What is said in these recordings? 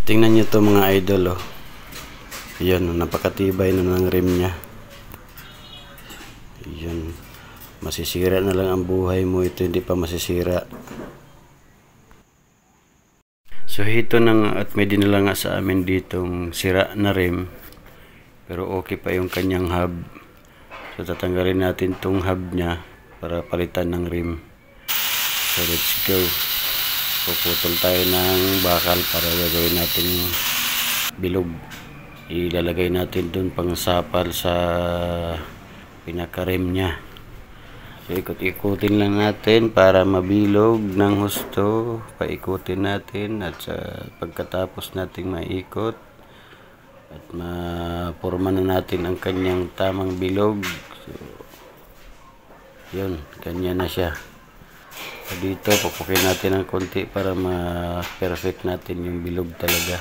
Tingnan nyo to mga idol, oh. Yan, napakatibay na ng rim nya. Yan, masisira na lang ang buhay mo, ito hindi pa masisira. So ito na nga, at may dinala nga sa amin ditong sira na rim, pero okay pa yung kanyang hub. So tatanggalin natin tong hub nya para palitan ng rim. So let's go. Puputol tayo ng bakal para gagawin natin bilog. Ilalagay natin dun pang sapal sa pinaka-rim nya. So ikot-ikutin lang natin para mabilog ng husto. Paikutin natin at pagkatapos nating maikot at mapurma na natin ang kanyang tamang bilog. So yun, ganyan na siya. So dito pupukin natin ng konti para ma-perfect natin yung bilog talaga.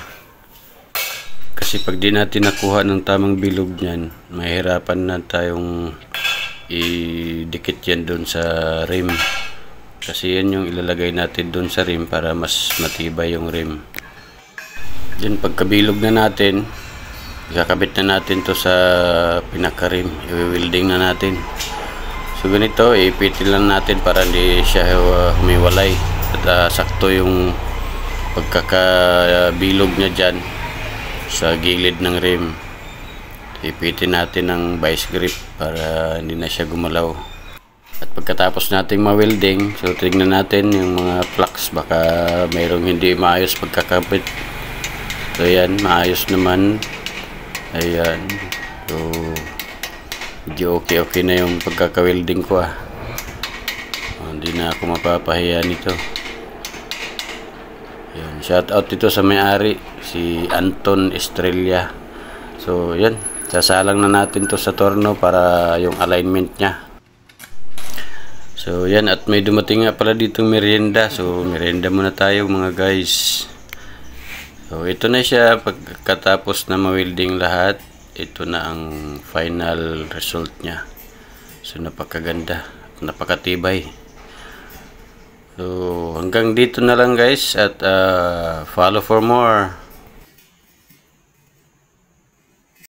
Kasi pag di natin nakuha ng tamang bilog niyan, mahirapan na tayong idikit yan doon sa rim. Kasi yan yung ilalagay natin doon sa rim para mas matibay yung rim. Yan, pagkabilog na natin, ikakabit na natin to sa pinaka-rim. I-welding na natin. So ganito, ipitin lang natin para hindi siya humiwalay at sakto yung pagkakabilog niya dyan sa gilid ng rim. Ipitin natin ng vice grip para hindi na siya gumalaw. At pagkatapos nating ma-welding, so tignan natin yung mga flux, baka mayroong hindi maayos pagkakabit. So yan, maayos naman. Ayan, so medyo okay na yung pagkaka-welding ko. Hindi na ako mapapahiya nito. Ayan, shout out dito sa may-ari, si Anton Estrella. So yan, sasalang na natin to sa torno para yung alignment nya. So yan, at may dumating nga pala ditong merienda. So merienda muna tayo mga guys. So ito na siya, pagkatapos na ma-welding lahat, ito na ang final result nya. So napakaganda, napakatibay. So hanggang dito na lang guys, at follow for more.